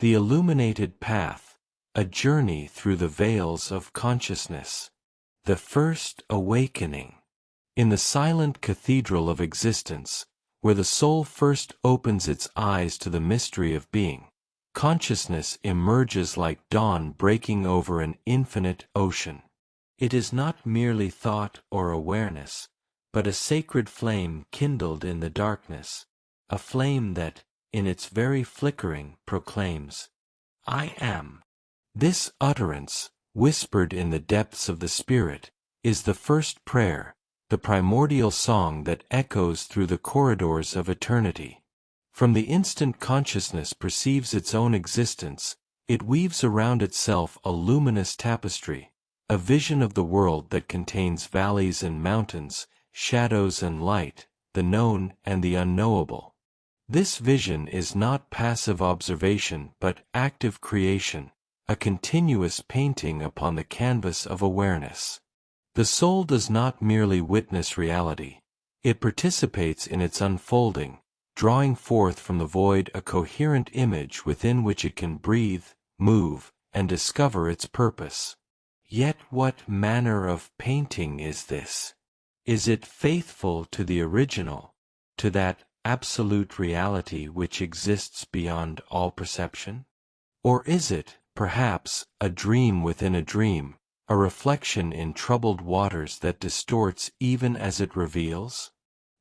The Illuminated Path, a journey through the veils of consciousness. The first awakening. In the silent cathedral of existence, where the soul first opens its eyes to the mystery of being, consciousness emerges like dawn breaking over an infinite ocean. It is not merely thought or awareness, but a sacred flame kindled in the darkness, a flame that, in its very flickering, proclaims, "I am." This utterance, whispered in the depths of the spirit, is the first prayer, the primordial song that echoes through the corridors of eternity. From the instant consciousness perceives its own existence, it weaves around itself a luminous tapestry, a vision of the world that contains valleys and mountains, shadows and light, the known and the unknowable. This vision is not passive observation but active creation, a continuous painting upon the canvas of awareness. The soul does not merely witness reality, it participates in its unfolding, drawing forth from the void a coherent image within which it can breathe, move, and discover its purpose. Yet what manner of painting is this? Is it faithful to the original, to that absolute reality which exists beyond all perception? Or is it, perhaps, a dream within a dream, a reflection in troubled waters that distorts even as it reveals?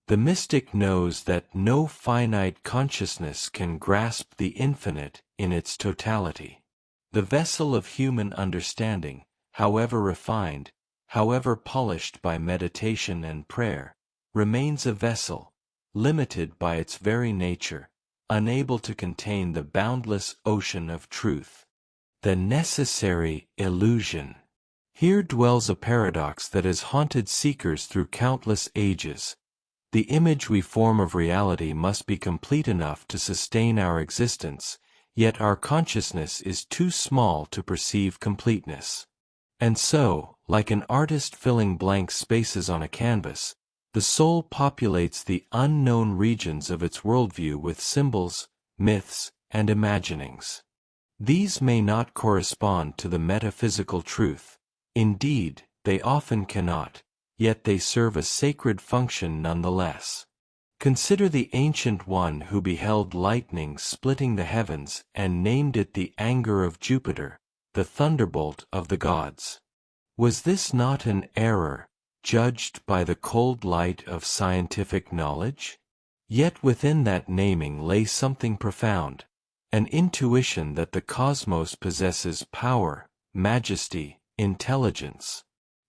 The mystic knows that no finite consciousness can grasp the infinite in its totality. The vessel of human understanding, however refined, however polished by meditation and prayer, remains a vessel, limited by its very nature, unable to contain the boundless ocean of truth. The necessary illusion. Here dwells a paradox that has haunted seekers through countless ages. The image we form of reality must be complete enough to sustain our existence, yet our consciousness is too small to perceive completeness. And so, like an artist filling blank spaces on a canvas, the soul populates the unknown regions of its worldview with symbols, myths, and imaginings. These may not correspond to the metaphysical truth. Indeed, they often cannot, yet they serve a sacred function nonetheless. Consider the ancient one who beheld lightning splitting the heavens and named it the anger of Jupiter, the thunderbolt of the gods. Was this not an error, judged by the cold light of scientific knowledge? Yet within that naming lay something profound, an intuition that the cosmos possesses power, majesty, intelligence.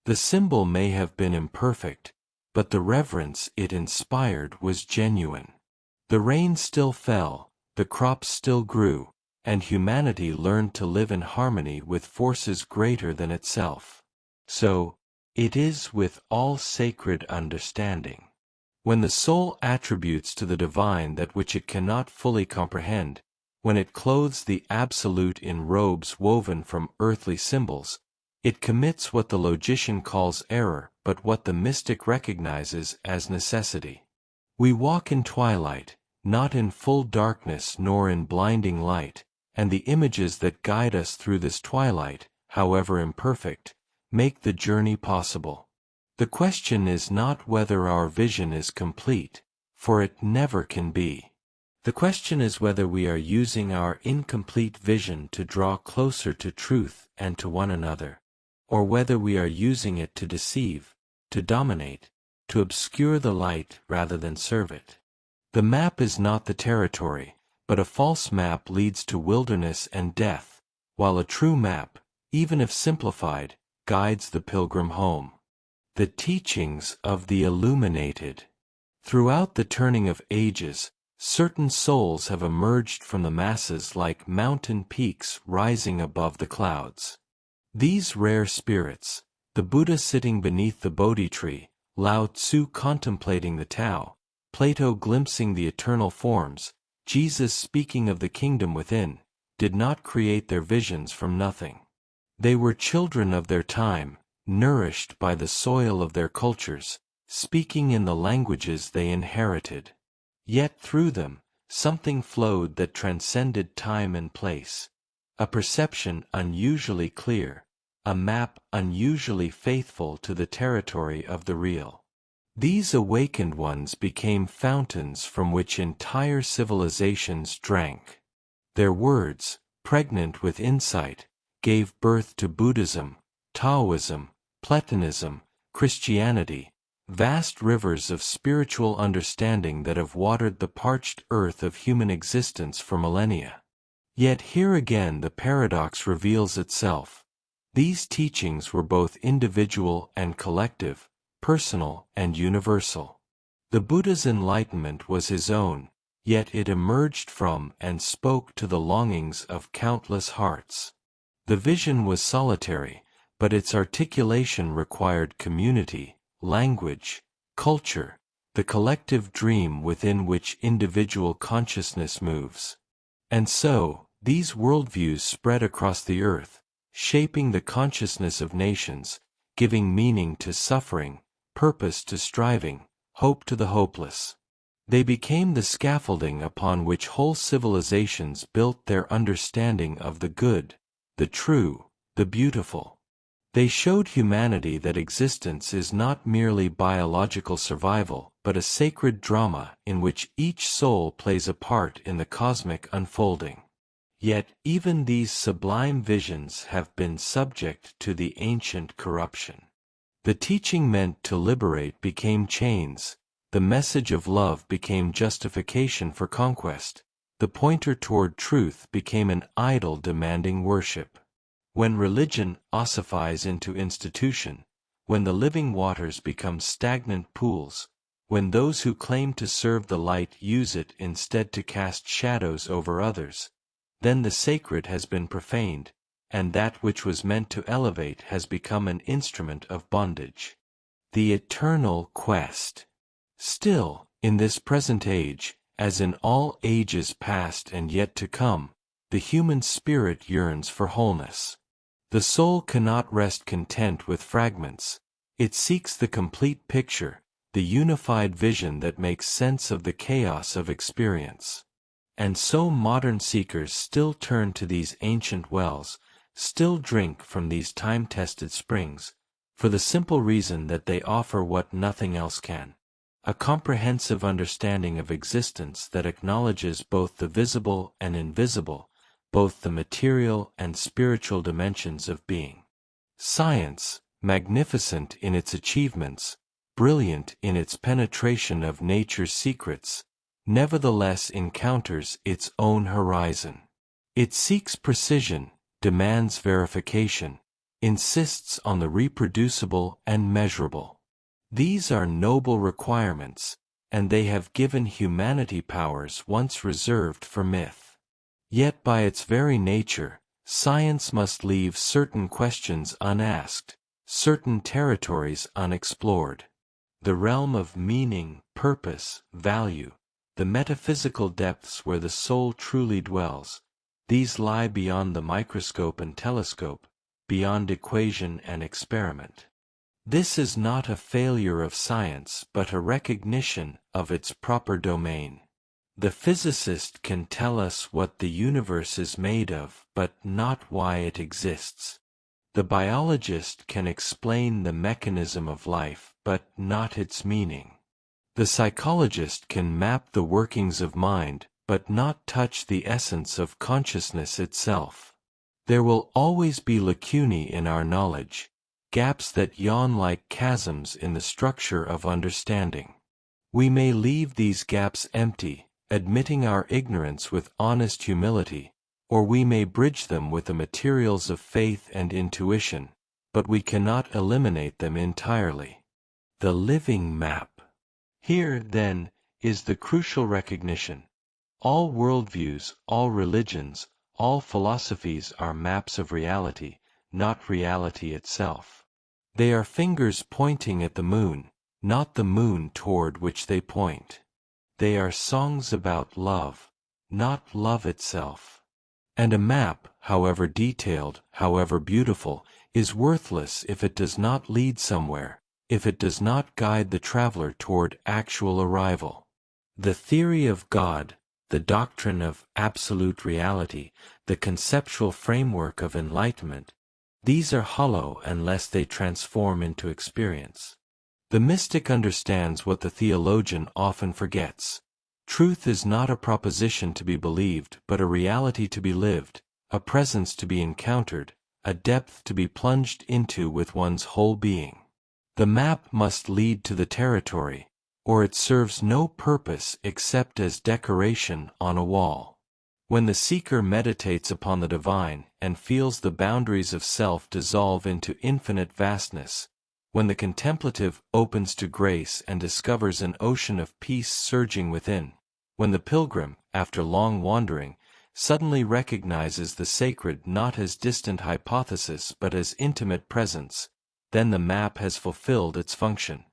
The symbol may have been imperfect, but the reverence it inspired was genuine. The rain still fell, the crops still grew, and humanity learned to live in harmony with forces greater than itself. So, it is with all sacred understanding. When the soul attributes to the divine that which it cannot fully comprehend, when it clothes the absolute in robes woven from earthly symbols, it commits what the logician calls error, but what the mystic recognizes as necessity. We walk in twilight, not in full darkness nor in blinding light, and the images that guide us through this twilight, however imperfect, make the journey possible. The question is not whether our vision is complete, for it never can be. The question is whether we are using our incomplete vision to draw closer to truth and to one another, or whether we are using it to deceive, to dominate, to obscure the light rather than serve it. The map is not the territory, but a false map leads to wilderness and death, while a true map, even if simplified, guides the pilgrim home. The teachings of the Illuminated. Throughout the turning of ages, certain souls have emerged from the masses like mountain peaks rising above the clouds. These rare spirits, the Buddha sitting beneath the Bodhi tree, Lao Tzu contemplating the Tao, Plato glimpsing the eternal forms, Jesus speaking of the kingdom within, did not create their visions from nothing. They were children of their time, nourished by the soil of their cultures, speaking in the languages they inherited. Yet through them, something flowed that transcended time and place. A perception unusually clear, a map unusually faithful to the territory of the real. These awakened ones became fountains from which entire civilizations drank. Their words, pregnant with insight, gave birth to Buddhism, Taoism, Platonism, Christianity, vast rivers of spiritual understanding that have watered the parched earth of human existence for millennia. Yet here again the paradox reveals itself. These teachings were both individual and collective, personal and universal. The Buddha's enlightenment was his own, yet it emerged from and spoke to the longings of countless hearts. The vision was solitary, but its articulation required community, language, culture, the collective dream within which individual consciousness moves. And so, these worldviews spread across the earth, shaping the consciousness of nations, giving meaning to suffering, purpose to striving, hope to the hopeless. They became the scaffolding upon which whole civilizations built their understanding of the good, the true, the beautiful. They showed humanity that existence is not merely biological survival, but a sacred drama in which each soul plays a part in the cosmic unfolding. Yet even these sublime visions have been subject to the ancient corruption. The teaching meant to liberate became chains, the message of love became justification for conquest, the pointer toward truth became an idol demanding worship. When religion ossifies into institution, when the living waters become stagnant pools, when those who claim to serve the light use it instead to cast shadows over others, then the sacred has been profaned, and that which was meant to elevate has become an instrument of bondage. The eternal quest. Still, in this present age, as in all ages past and yet to come, the human spirit yearns for wholeness. The soul cannot rest content with fragments. It seeks the complete picture, the unified vision that makes sense of the chaos of experience. And so modern seekers still turn to these ancient wells, still drink from these time-tested springs, for the simple reason that they offer what nothing else can: a comprehensive understanding of existence that acknowledges both the visible and invisible, both the material and spiritual dimensions of being. Science, magnificent in its achievements, brilliant in its penetration of nature's secrets, nevertheless encounters its own horizon. It seeks precision, demands verification, insists on the reproducible and measurable. These are noble requirements, and they have given humanity powers once reserved for myth. Yet by its very nature, science must leave certain questions unasked, certain territories unexplored. The realm of meaning, purpose, value, the metaphysical depths where the soul truly dwells, these lie beyond the microscope and telescope, beyond equation and experiment. This is not a failure of science but a recognition of its proper domain. The physicist can tell us what the universe is made of, but not why it exists. The biologist can explain the mechanism of life, but not its meaning. The psychologist can map the workings of mind, but not touch the essence of consciousness itself. There will always be lacunae in our knowledge, gaps that yawn like chasms in the structure of understanding. We may leave these gaps empty, admitting our ignorance with honest humility, or we may bridge them with the materials of faith and intuition, but we cannot eliminate them entirely. The living map. Here, then, is the crucial recognition. All worldviews, all religions, all philosophies are maps of reality, not reality itself. They are fingers pointing at the moon, not the moon toward which they point. They are songs about love, not love itself. And a map, however detailed, however beautiful, is worthless if it does not lead somewhere, if it does not guide the traveler toward actual arrival. The theory of God, the doctrine of absolute reality, the conceptual framework of enlightenment, these are hollow unless they transform into experience. The mystic understands what the theologian often forgets. Truth is not a proposition to be believed, but a reality to be lived, a presence to be encountered, a depth to be plunged into with one's whole being. The map must lead to the territory, or it serves no purpose except as decoration on a wall. When the seeker meditates upon the divine and feels the boundaries of self dissolve into infinite vastness, when the contemplative opens to grace and discovers an ocean of peace surging within, when the pilgrim, after long wandering, suddenly recognizes the sacred not as distant hypothesis but as intimate presence, then the map has fulfilled its function.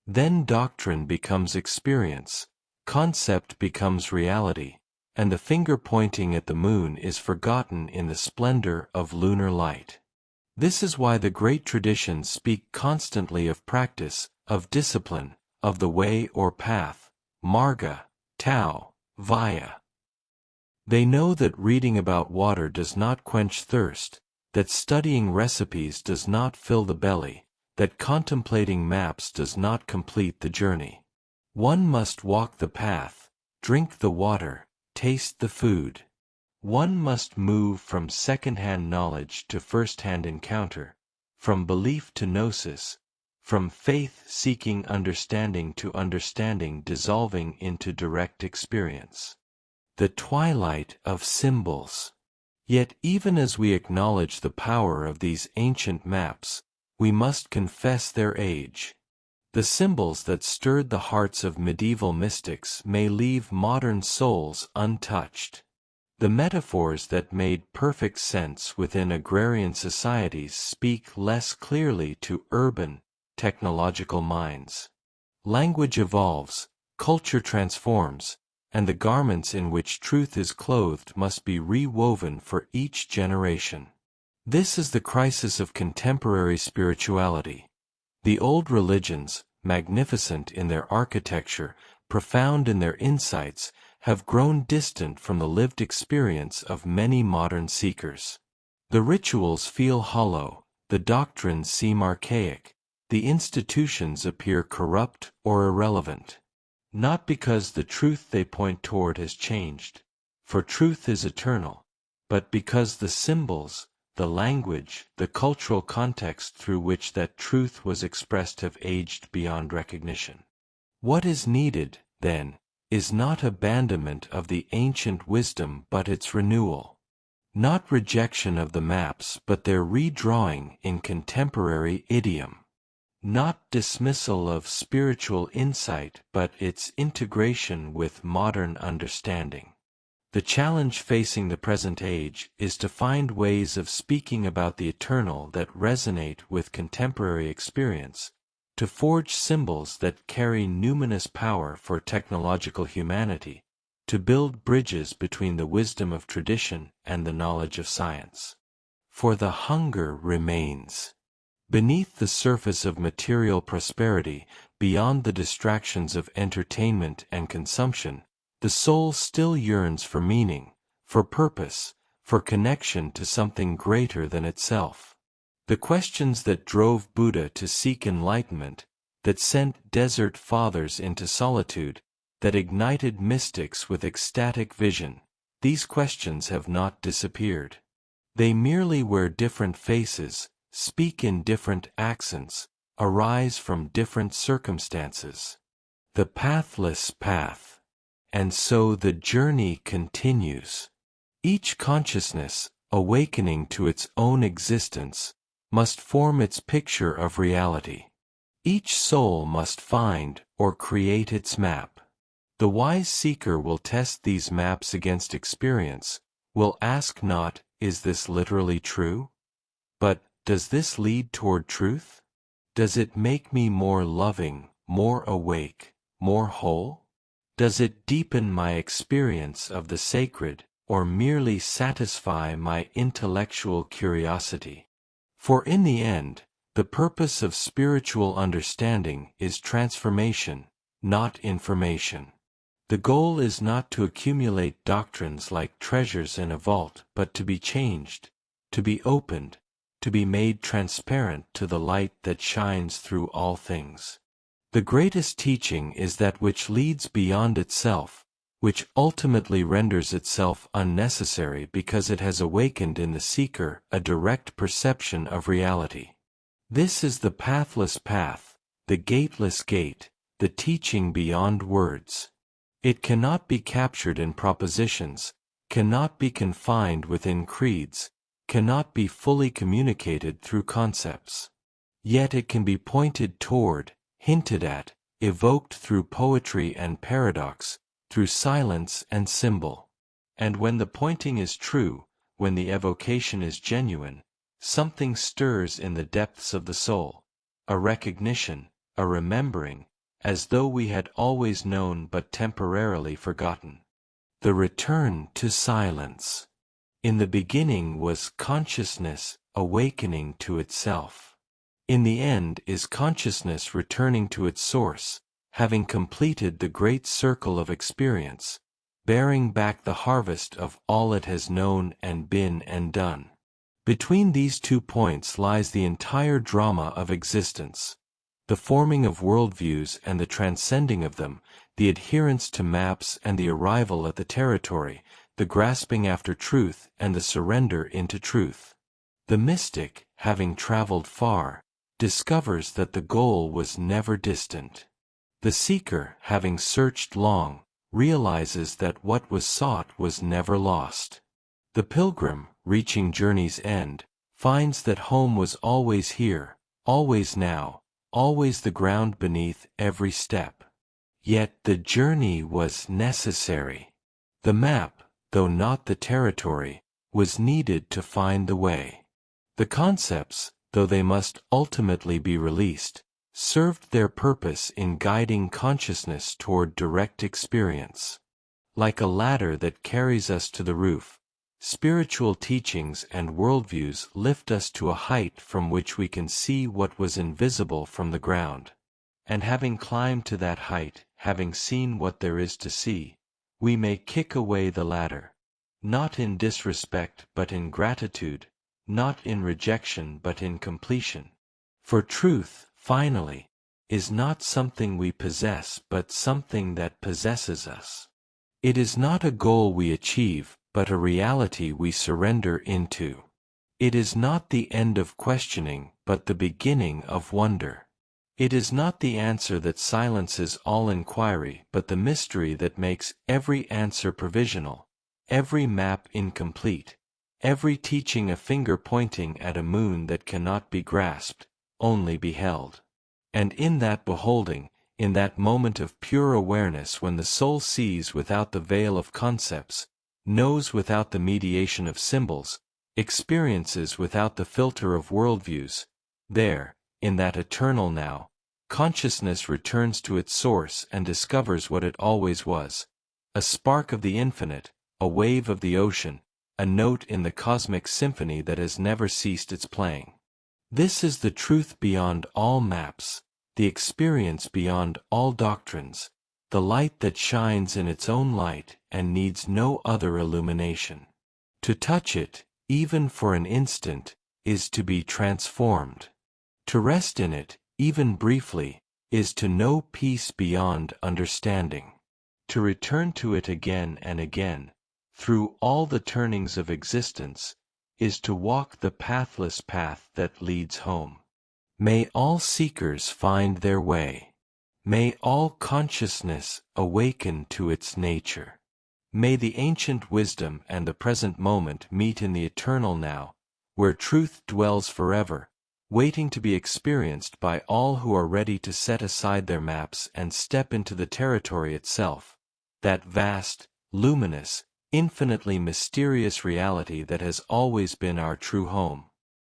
Then doctrine becomes experience, concept becomes reality, and the finger pointing at the moon is forgotten in the splendor of lunar light. This is why the great traditions speak constantly of practice, of discipline, of the way or path, marga, tao, vaya. They know that reading about water does not quench thirst, that studying recipes does not fill the belly, that contemplating maps does not complete the journey. One must walk the path, drink the water, taste the food. One must move from second-hand knowledge to first-hand encounter, from belief to gnosis, from faith-seeking understanding to understanding dissolving into direct experience. The twilight of symbols. Yet even as we acknowledge the power of these ancient maps, we must confess their age. The symbols that stirred the hearts of medieval mystics may leave modern souls untouched. The metaphors that made perfect sense within agrarian societies speak less clearly to urban, technological minds. Language evolves, culture transforms, and the garments in which truth is clothed must be rewoven for each generation. This is the crisis of contemporary spirituality. The old religions, magnificent in their architecture, profound in their insights, have grown distant from the lived experience of many modern seekers. The rituals feel hollow, the doctrines seem archaic, the institutions appear corrupt or irrelevant. Not because the truth they point toward has changed, for truth is eternal, but because the symbols, the language, the cultural context through which that truth was expressed have aged beyond recognition. What is needed, then, is not abandonment of the ancient wisdom but its renewal. Not rejection of the maps but their redrawing in contemporary idiom. Not dismissal of spiritual insight but its integration with modern understanding. The challenge facing the present age is to find ways of speaking about the eternal that resonate with contemporary experience, to forge symbols that carry numinous power for technological humanity, to build bridges between the wisdom of tradition and the knowledge of science. For the hunger remains. Beneath the surface of material prosperity, beyond the distractions of entertainment and consumption, the soul still yearns for meaning, for purpose, for connection to something greater than itself. The questions that drove Buddha to seek enlightenment, that sent desert fathers into solitude, that ignited mystics with ecstatic vision, these questions have not disappeared. They merely wear different faces, speak in different accents, arise from different circumstances. The pathless path. And so the journey continues. Each consciousness, awakening to its own existence, must form its picture of reality. Each soul must find or create its map. The wise seeker will test these maps against experience, will ask not, is this literally true? But, does this lead toward truth? Does it make me more loving, more awake, more whole? Does it deepen my experience of the sacred, or merely satisfy my intellectual curiosity? For in the end, the purpose of spiritual understanding is transformation, not information. The goal is not to accumulate doctrines like treasures in a vault, but to be changed, to be opened, to be made transparent to the light that shines through all things. The greatest teaching is that which leads beyond itself, which ultimately renders itself unnecessary because it has awakened in the seeker a direct perception of reality. This is the pathless path, the gateless gate, the teaching beyond words. It cannot be captured in propositions, cannot be confined within creeds, cannot be fully communicated through concepts. Yet it can be pointed toward, hinted at, evoked through poetry and paradox, through silence and symbol. And when the pointing is true, when the evocation is genuine, something stirs in the depths of the soul, a recognition, a remembering, as though we had always known but temporarily forgotten. The return to silence. In the beginning was consciousness awakening to itself. In the end is consciousness returning to its source, having completed the great circle of experience, bearing back the harvest of all it has known and been and done. Between these 2 points lies the entire drama of existence. The forming of worldviews and the transcending of them, the adherence to maps and the arrival at the territory, the grasping after truth and the surrender into truth. The mystic, having traveled far, discovers that the goal was never distant. The seeker, having searched long, realizes that what was sought was never lost. The pilgrim, reaching journey's end, finds that home was always here, always now, always the ground beneath every step. Yet the journey was necessary. The map, though not the territory, was needed to find the way. The concepts, though they must ultimately be released, served their purpose in guiding consciousness toward direct experience. Like a ladder that carries us to the roof, spiritual teachings and worldviews lift us to a height from which we can see what was invisible from the ground. And having climbed to that height, having seen what there is to see, we may kick away the ladder, not in disrespect but in gratitude, not in rejection but in completion. For truth, finally, is not something we possess but something that possesses us. It is not a goal we achieve, but a reality we surrender into. It is not the end of questioning, but the beginning of wonder. It is not the answer that silences all inquiry, but the mystery that makes every answer provisional, every map incomplete, every teaching a finger pointing at a moon that cannot be grasped, only beheld. And in that beholding, in that moment of pure awareness when the soul sees without the veil of concepts, knows without the mediation of symbols, experiences without the filter of worldviews, there, in that eternal now, consciousness returns to its source and discovers what it always was, a spark of the infinite, a wave of the ocean, a note in the cosmic symphony that has never ceased its playing. This is the truth beyond all maps, the experience beyond all doctrines, the light that shines in its own light and needs no other illumination. To touch it, even for an instant, is to be transformed. To rest in it, even briefly, is to know peace beyond understanding. To return to it again and again, through all the turnings of existence, is to walk the pathless path that leads home. May all seekers find their way. May all consciousness awaken to its nature. May the ancient wisdom and the present moment meet in the eternal now, where truth dwells forever, waiting to be experienced by all who are ready to set aside their maps and step into the territory itself, that vast, luminous, infinitely mysterious reality that has always been our true home.